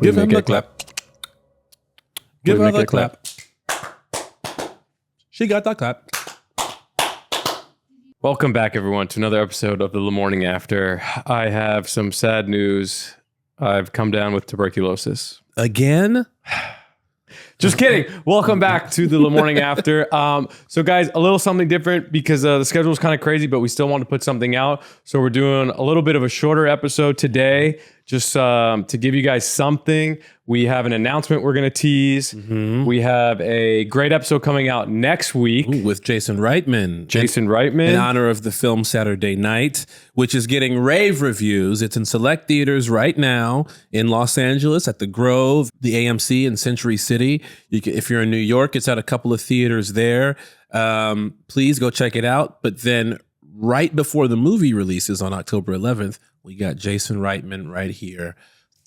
Give him the clap. Give her the clap. She got the clap. Welcome back, everyone, to another episode of the Lamorne After. I have some sad news. I've come down with tuberculosis. Again? Just kidding. Welcome back to the Lamorne After. So, guys, a little something different because the schedule is kind of crazy, but we still want to put something out. So we're doing a little bit of a shorter episode today, just to give you guys something. We have an announcement we're going to tease. Mm-hmm. We have a great episode coming out next week. Ooh, with Jason Reitman. In honor of the film Saturday Night, which is getting rave reviews. It's in select theaters right now in Los Angeles at the Grove, the AMC in Century City. If you're in New York, it's at a couple of theaters there. Please go check it out. But then right before the movie releases on October 11th, we got Jason Reitman right here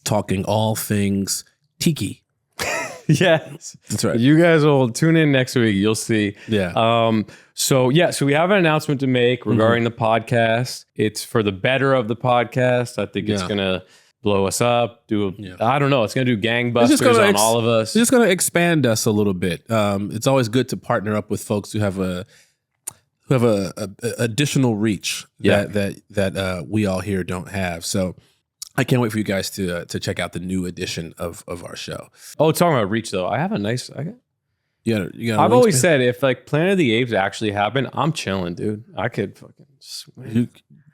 talking all things tiki. Yes, that's right. You guys will tune in next week. You'll see. Yeah. So we have an announcement to make regarding the podcast. It's for the better of the podcast. I think it's gonna blow us up. I don't know. It's gonna do gangbusters on all of us. It's just gonna expand us a little bit. It's always good to partner up with folks who have a additional reach that we all here don't have. So I can't wait for you guys to check out the new edition of our show. Oh, talking about reach though, I have a nice. I've always said if like Planet of the Apes actually happened, I'm chilling, dude. I could fucking swing.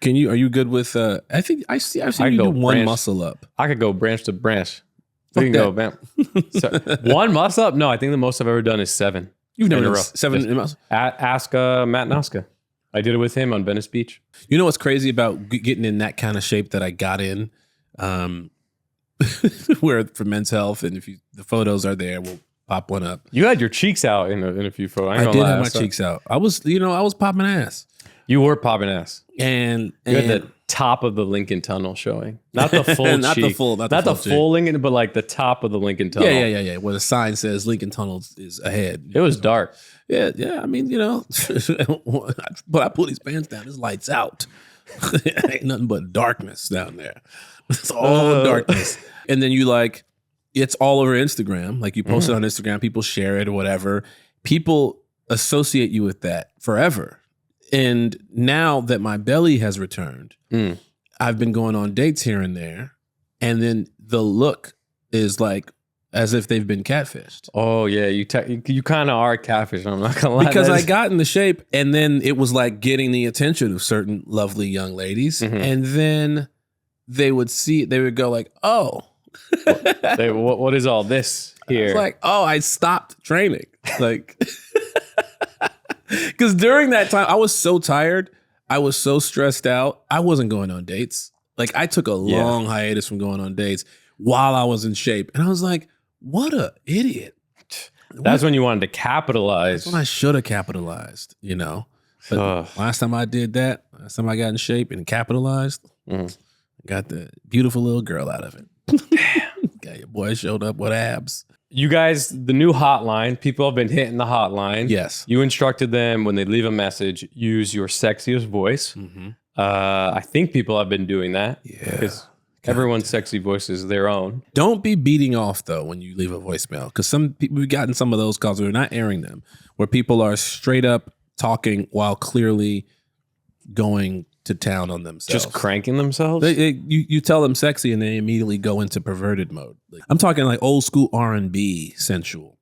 Are you good with? I think I've seen you do one muscle up. I could go branch to branch. We can go, bam. So, one muscle up? No, I think the most I've ever done is 7. You've never done 7 in muscle? Ask Matt Nauska. I did it with him on Venice Beach. You know what's crazy about getting in that kind of shape that I got in? Where for Men's Health, and if the photos are there, we'll pop one up. You had your cheeks out in a few photos. I did have my cheeks out. I was popping ass. You were popping ass, and you had the top of the Lincoln Tunnel showing, not the full not cheek, not the full Lincoln, but like the top of the Lincoln Tunnel. Yeah. Where the sign says Lincoln Tunnel is ahead. It was dark. Yeah. I mean, but I pull these pants down. It's lights out. Ain't nothing but darkness down there. It's all darkness. And then it's all over Instagram. Like you post it on Instagram, people share it or whatever. People associate you with that forever. And now that my belly has returned, I've been going on dates here and there. And then the look is like as if they've been catfished. Oh, yeah. You kind of are catfish. I'm not going to lie. Because I got in the shape and then it was like getting the attention of certain lovely young ladies. Mm-hmm. And then they would go like, oh. What is all this here? It's like, oh, I stopped training. Like, because during that time, I was so tired. I was so stressed out. I wasn't going on dates. Like, I took a long hiatus from going on dates while I was in shape. And I was like, what a idiot. That's when you wanted to capitalize. That's when I should have capitalized, But last time I did that, last time I got in shape and capitalized, got the beautiful little girl out of it. Got your boy showed up with abs. You guys, the new hotline, people have been hitting the hotline. Yes. You instructed them when they leave a message, use your sexiest voice. Mm-hmm. I think people have been doing that. Yeah. Because everyone's sexy voice is their own. Don't be beating off, though, when you leave a voicemail. Because some people, we've gotten some of those calls, we're not airing them, where people are straight up talking while clearly going to town on themselves. Just cranking themselves? You tell them sexy and they immediately go into perverted mode. I'm talking like old school R&B sensual.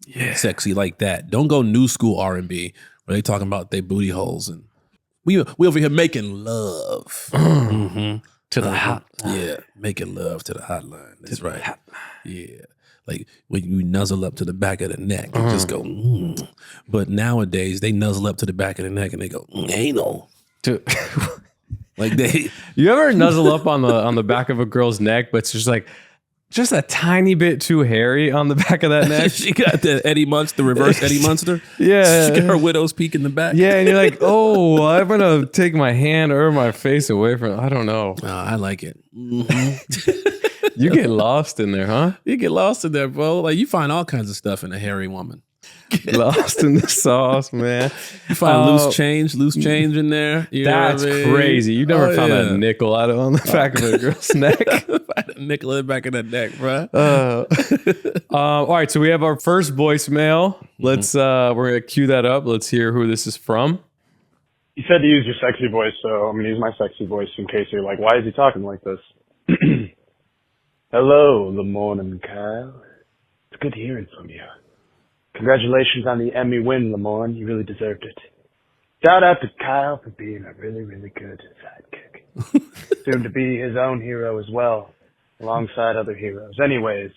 Yeah. Sexy like that. Don't go new school R&B where they talking about their booty holes. And we over here making love. Mm-hmm. To the hotline. Yeah, making love to the hotline. That's right. Yeah. Like when you nuzzle up to the back of the neck and just go, But nowadays they nuzzle up to the back of the neck and they go, anal. Like you ever nuzzle up on the back of a girl's neck, but it's just a tiny bit too hairy on the back of that neck? She got the reverse Eddie Munster. Yeah. She got her widow's peak in the back. Yeah, and you're like, oh, I'm going to take my hand or my face away from it. I don't know. I like it. Mm-hmm. You get lost in there, huh? You get lost in there, bro. Like you find all kinds of stuff in a hairy woman. Lost in the sauce, man. You find loose change in there. That's crazy. You never found a nickel out on the back of a girl's neck. Right a nickel in the back of the neck, bro. All right, so we have our first voicemail. Let's we're gonna cue that up. Let's hear who this is from. You said to use your sexy voice, so I'm going to use my sexy voice in case you're like, why is he talking like this? Hello, Lamorne and Kyle. It's good hearing from you. Congratulations on the Emmy win, Lamorne. You really deserved it. Shout out to Kyle for being a really, really good sidekick. Soon to be his own hero as well, alongside other heroes. Anyways,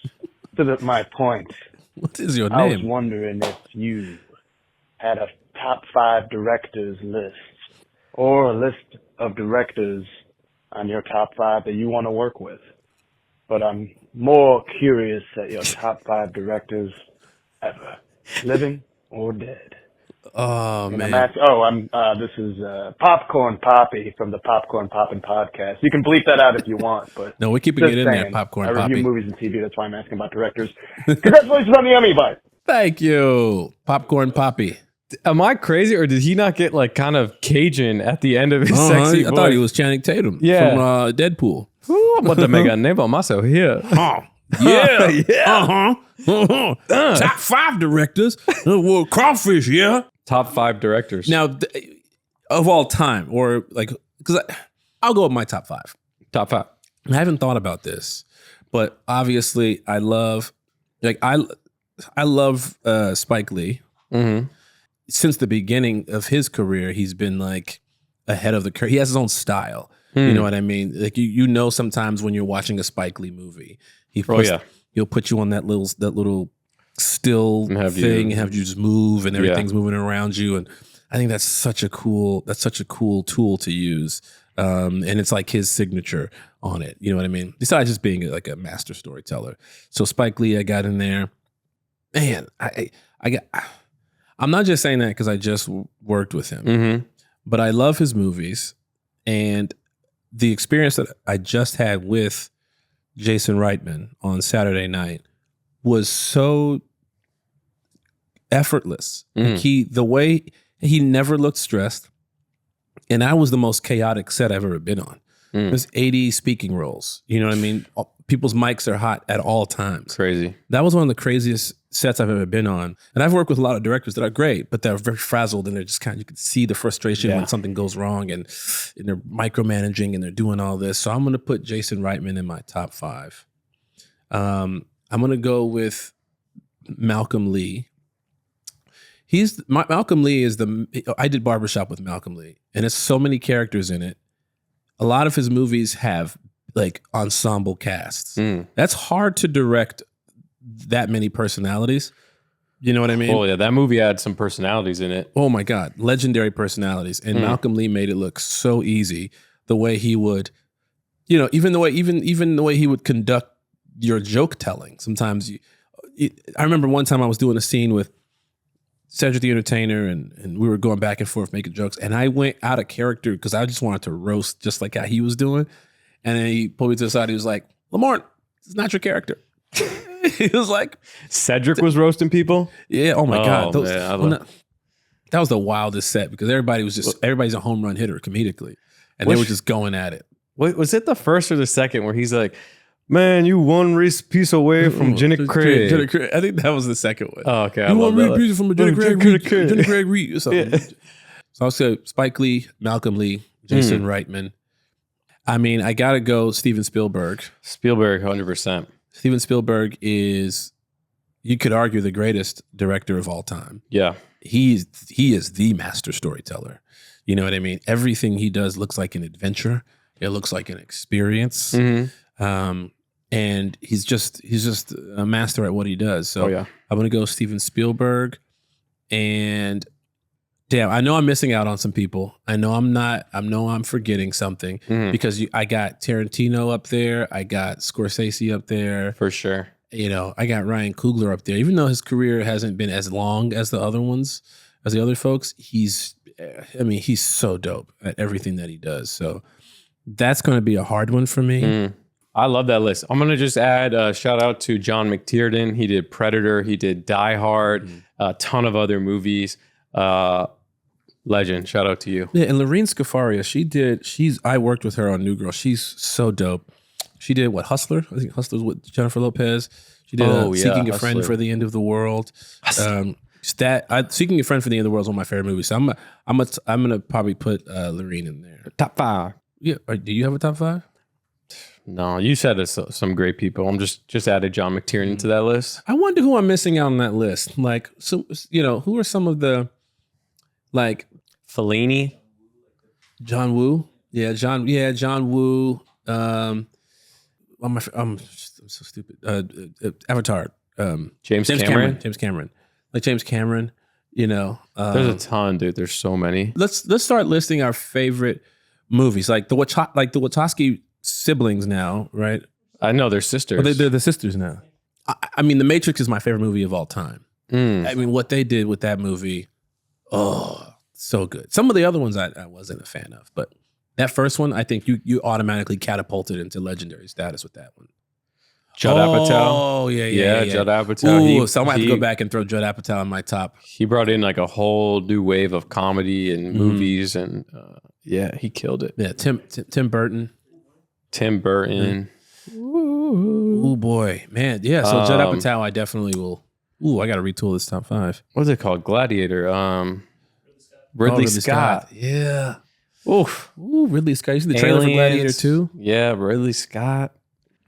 my point. What is your I was name? wondering if you had a top 5 directors list or a list of directors on your top 5 that you want to work with. But I'm more curious at your top 5 directors ever, living or dead. Oh, And man. this is Popcorn Poppy from the Popcorn Poppin' podcast. You can bleep that out if you want, but No, we're keeping just it in there, saying, Popcorn I review Poppy. movies and TV. That's why I'm asking about directors. Congratulations on the Emmy, bye. Thank you, Popcorn Poppy. Am I crazy, or did he not get like kind of Cajun at the end of his sexy I voice? thought he was Channing Tatum from Deadpool. Ooh, I'm about to make a name for myself here. Oh, yeah. Yeah. Top 5 directors. Well, crawfish, yeah. Top 5 directors. Now, of all time, or like, because I'll go with my top 5. Top 5. I haven't thought about this, but obviously I love Spike Lee. Mm-hmm. Since the beginning of his career, he's been like ahead of the curve. He has his own style. You know what I mean? Like you know, sometimes when you're watching a Spike Lee movie, he'll put you on that little still thing and have you just move and everything's moving around you. And I think that's such a cool tool to use. And it's like his signature on it. You know what I mean? Besides just being like a master storyteller. So Spike Lee, I got in there. Man, I'm not just saying that because I just worked with him, but I love his movies, and the experience that I just had with Jason Reitman on Saturday night was so effortless. Like the way he never looked stressed, and I was the most chaotic set I've ever been on. There's 80 speaking roles. You know what I mean? People's mics are hot at all times. Crazy. That was one of the craziest sets I've ever been on. And I've worked with a lot of directors that are great, but they're very frazzled and they're just you can see the frustration when something goes wrong and they're micromanaging and they're doing all this. So I'm going to put Jason Reitman in my top 5. I'm going to go Malcolm Lee. Malcolm Lee is I did Barbershop with Malcolm Lee, and it's so many characters in it. A lot of his movies have like ensemble casts. That's hard to direct that many personalities. You know what I mean? Oh yeah, that movie had some personalities in it. Oh my God, legendary personalities. And Malcolm Lee made it look so easy. The way he would, even the way he would conduct your joke telling. Sometimes I remember one time I was doing a scene with Cedric the Entertainer, and we were going back and forth making jokes, and I went out of character because I just wanted to roast just like how he was doing. And then he pulled me to the side. He was like, "Lamorne, it's not your character." He was like, Cedric was roasting people? Yeah. Oh my God. Man, that was the wildest set because everybody's a home run hitter comedically, and they were just going at it. Wait, was it the first or the second where he's like, "Man, you one piece away from Jenny Craig"? I think that was the second one. Oh, okay. You one piece from Jenny Craig Reed or something. So I'll say Spike Lee, Malcolm Lee, Jason Reitman. I mean, I gotta go Steven Spielberg. 100%. Steven Spielberg is, you could argue, the greatest director of all time. Yeah. He is the master storyteller. You know what I mean? Everything he does looks like an adventure. It looks like an experience. And he's just a master at what he does. So I'm gonna go Steven Spielberg. And damn, I know I'm missing out on some people. I know I'm forgetting something because I got Tarantino up there. I got Scorsese up there. For sure. I got Ryan Coogler up there. Even though his career hasn't been as long as the other folks, he's so dope at everything that he does. So that's going to be a hard one for me. I love that list. I'm going to just add a shout out to John McTiernan. He did Predator. He did Die Hard, a ton of other movies. Legend. Shout out to you. Yeah, and Lorene Scafaria, I worked with her on New Girl. She's so dope. She did what, Hustler? I think Hustler's with Jennifer Lopez. She did Seeking a Friend for the End of the World. Seeking a Friend for the End of the World is one of my favorite movies. So I'm gonna probably put Lorene in there. Top 5. Yeah. Do you have a top 5? No, you said it's some great people. I'm just added John McTiernan to that list. I wonder who I'm missing out on that list. Like, so who are some of the like Fellini, John Woo? John Woo. I'm so stupid. Avatar. James Cameron. James Cameron. Like James Cameron. There's a ton, dude. There's so many. Let's start listing our favorite movies. Like the Wachowski siblings now, right? I know they're sisters. Well, they're the sisters now. I mean, The Matrix is my favorite movie of all time. I mean, what they did with that movie, so good. Some of the other ones I wasn't a fan of, but that first one, I think you automatically catapulted into legendary status with that one. Judd Apatow. Oh, yeah. Judd Apatow. Ooh, so I'm going to have to go back and throw Judd Apatow in my top. He brought in like a whole new wave of comedy and movies, and he killed it. Yeah, Tim Burton. Tim Burton. Oh boy, man. Yeah, so Judd Apatow, I definitely will. Ooh, I got to retool this top 5. What's it called? Gladiator. Ridley Scott. Yeah. Oof. Ooh, Ridley Scott. You see the trailer for Gladiator 2? Yeah, Ridley Scott.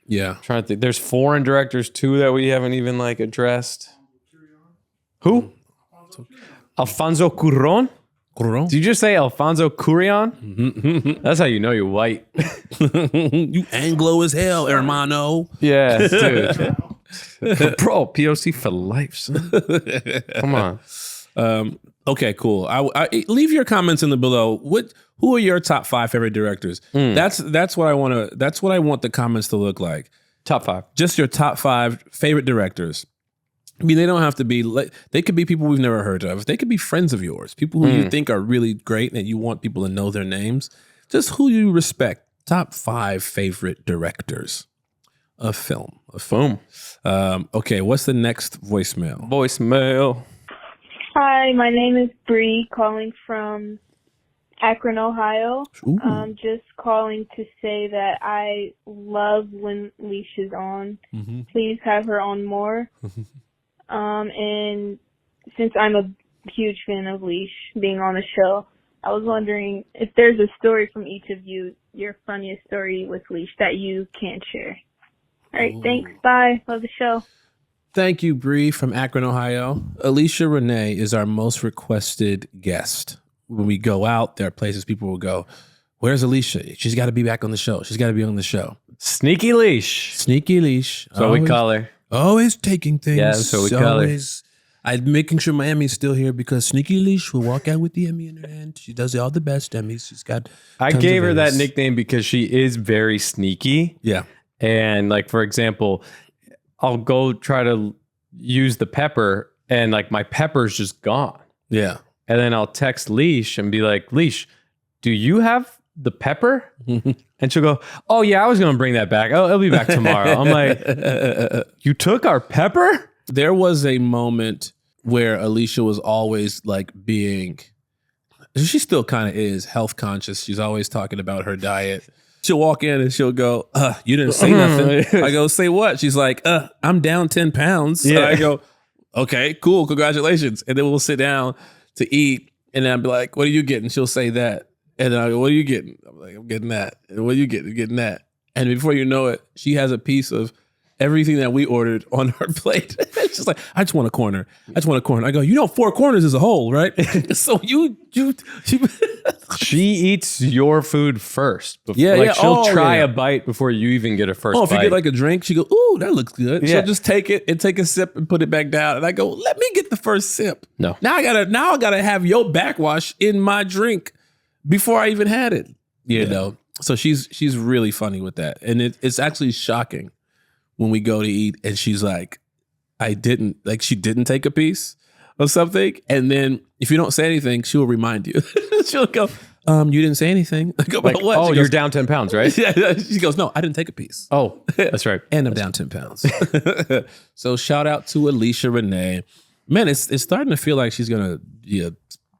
Yeah. I'm trying to think. There's foreign directors too that we haven't even like addressed. Who? Alfonso Cuarón? Cuarón? Did you just say Alfonso Cuarón? That's how you know you're white. You Anglo as hell, hermano. Yeah, dude. Bro, POC for life, son. Come on. Okay, cool. I leave your comments in the below. Who are your top 5 favorite directors? That's what I want to. That's what I want the comments to look like. Top 5. Just your top 5 favorite directors. I mean, they don't have to be. They could be people we've never heard of. They could be friends of yours, people who you think are really great, and you want people to know their names. Just who you respect. Top 5 favorite directors of film. Boom. Okay, what's the next voicemail? Voicemail. Hi, my name is Bree, calling from Akron, Ohio. Just calling to say that I love when Alicia's on. Please have her on more. And since I'm a huge fan of Leash being on the show, I was wondering if there's a story from each of you, your funniest story with Leash that you can't share. All right, thanks. Bye. Love the show. Thank you, Bree from Akron, Ohio. Alicia Renee is our most requested guest. When we go out, there are places people will go, where's Alicia? She's got to be back on the show. She's got to be on the show. Sneaky Leash. Sneaky Leash. So we call her. Always taking things. Yeah, so we call her. I'm making sure my Emmy's still here because Sneaky Leash will walk out with the Emmy in her hand. She does all the best Emmys. She's got. I gave her that nickname because she is very sneaky. Yeah. And like, for example, I'll go try to use the pepper and like my pepper's just gone. Yeah. And then I'll text Leash and be like, Leash, do you have the pepper? And she'll go, oh yeah, I was going to bring that back. Oh, it'll be back tomorrow. I'm like, you took our pepper? There was a moment where Alicia was always like being, she still kind of is health conscious. She's always talking about her diet. She'll walk in and she'll go, you didn't say nothing. I go, say what? She's like, I'm down 10 pounds. Yeah. And I go, okay, cool. Congratulations. And then we'll sit down to eat. And then I'll be like, what are you getting? She'll say that. And then I go, what are you getting? I'm like, I'm getting that. And what are you getting? I'm getting that. And before you know it, she has a piece of everything that we ordered on her plate. It's just like, I just want a corner. I just want a corner. I go, 4 corners is a whole, right? So she eats your food first. Yeah, she'll try a bite before you even get a first bite. If you get like a drink, she go, ooh, that looks good. Yeah. She'll just take it and take a sip and put it back down. And I go, let me get the first sip. No. Now I gotta have your backwash in my drink before I even had it. You know? So she's really funny with that. And it's actually shocking when we go to eat and she's like, she didn't take a piece of something. And then if you don't say anything, she'll remind you. She'll go, you didn't say anything. I go, like, what? Oh, you're down 10 pounds, right? Yeah. She goes, no, I didn't take a piece. Oh, that's right. And I'm down 10 pounds. So shout out to Alicia Renee. Man, it's starting to feel like she's going to be a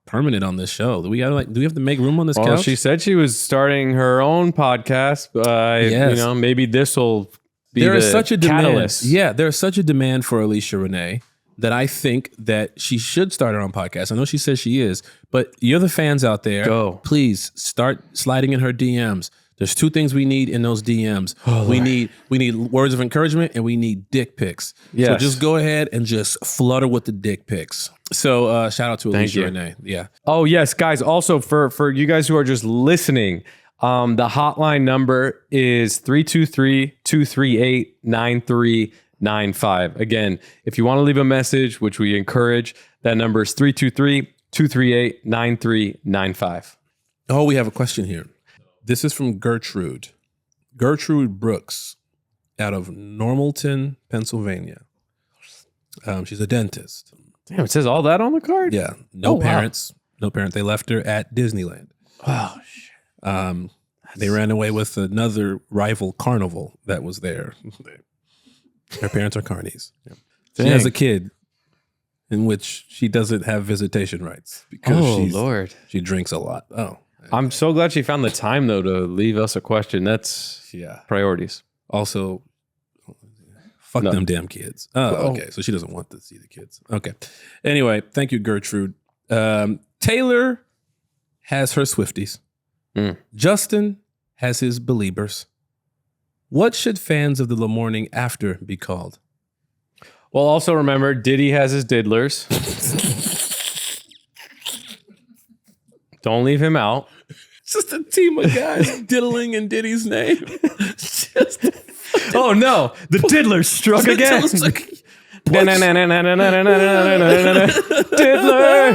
permanent on this show. Do we have to make room on this Well, couch? she said she was starting her own podcast. Yes. Maybe this will be there the is such a catalyst. demand. Yeah, there's such a demand for Alicia Renee that I think that she should start her own podcast. I know she says she is, but you're the fans out there. Go. Please start sliding in her DMs. There's 2 things we need in those DMs. We need words of encouragement and we need dick pics. Yes. So just go ahead and just flutter with the dick pics. So shout out to Alicia you. Renee. Yeah. Oh, yes, guys. Also, for you guys who are just listening, the hotline number is 323-238-9395. Again, if you want to leave a message, which we encourage, that number is 323-238-9395. Oh, we have a question here. This is from Gertrude. Gertrude Brooks out of Normalton, Pennsylvania. She's a dentist. Damn, it says all that on the card? Yeah. No wow. parents. No parent. They left her at Disneyland. Oh, shit. They ran away with another rival carnival that was there. Her parents are carnies. Yeah. She has a kid in which she doesn't have visitation rights because Lord. she drinks a lot. Oh. I'm so glad she found the time, though, to leave us a question. That's priorities. Also, fuck them damn kids. Oh, okay. So she doesn't want to see the kids. Okay. Anyway, thank you, Gertrude. Taylor has her Swifties. Justin has his Beliebers. What should fans of the Lamorning After be called? Well, also remember, Diddy has his diddlers. Don't leave him out. It's just a team of guys diddling in Diddy's name. Oh no, the diddler struck again. Diddler.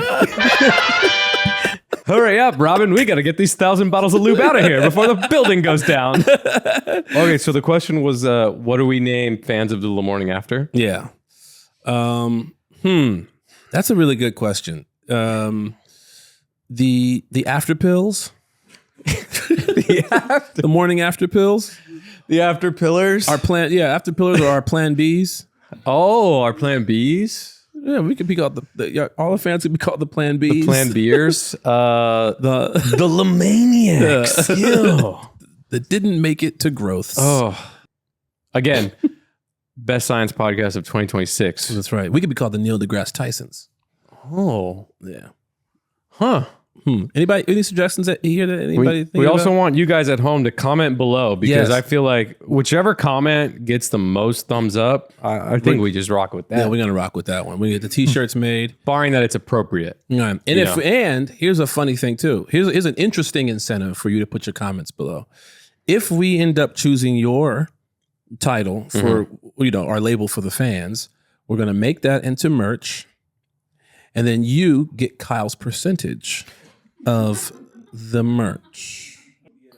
Hurry up, Robin. We got to get these 1,000 bottles of lube out of here before the building goes down. Okay, so the question was, what do we name fans of the Lamorning After? Yeah. That's a really good question. The after pills. The morning after pills. The after pillars? Our plan, after pillars are our plan Bs. Oh, our plan Bs? Yeah, we could be called all the fans could be called the plan Bs. The plan Beers. The Lamaniacs. Ew. That didn't make it to growth. Oh. Again, best science podcast of 2026. That's right. We could be called the Neil deGrasse Tysons. Oh. Yeah. Huh. Anybody? Any suggestions that here that anybody? We also want you guys at home to comment below because I feel like whichever comment gets the most thumbs up, I think we just rock with that. Yeah, we're gonna rock with that one. We get the t-shirts made, barring that it's appropriate. Yeah. And here's a funny thing too. Here's an interesting incentive for you to put your comments below. If we end up choosing your title for our label for the fans, we're gonna make that into merch, and then you get Kyle's percentage of the merch.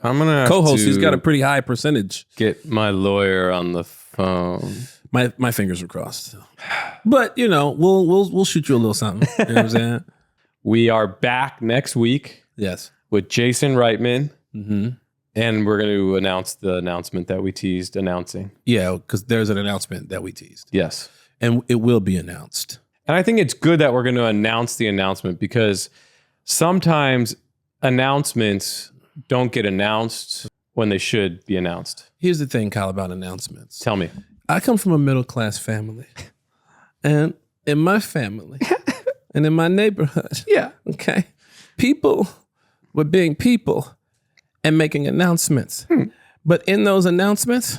I'm gonna co-host. He's got a pretty high percentage. Get my lawyer on the phone. My fingers are crossed, but we'll shoot you a little something. You know what I'm saying? We are back next week. Yes, with Jason Reitman, and we're going to announce the announcement that we teased announcing. Yeah, because there's an announcement that we teased. Yes, and it will be announced. And I think it's good that we're going to announce the announcement because sometimes announcements don't get announced when they should be announced. Here's the thing, Kyle, about announcements. Tell me. I come from a middle-class family. And in my family and in my neighborhood, okay, people were being people and making announcements. But in those announcements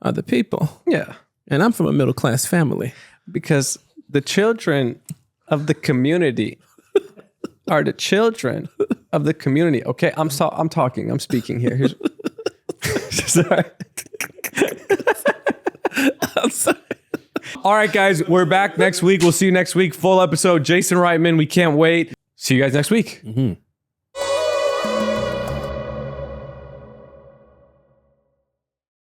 are the people. Yeah. And I'm from a middle-class family. Because the children of the community are the children of the community. Okay, I'm talking. I'm speaking here. Here's sorry. I'm sorry. All right, guys, we're back next week. We'll see you next week. Full episode. Jason Reitman. We can't wait. See you guys next week.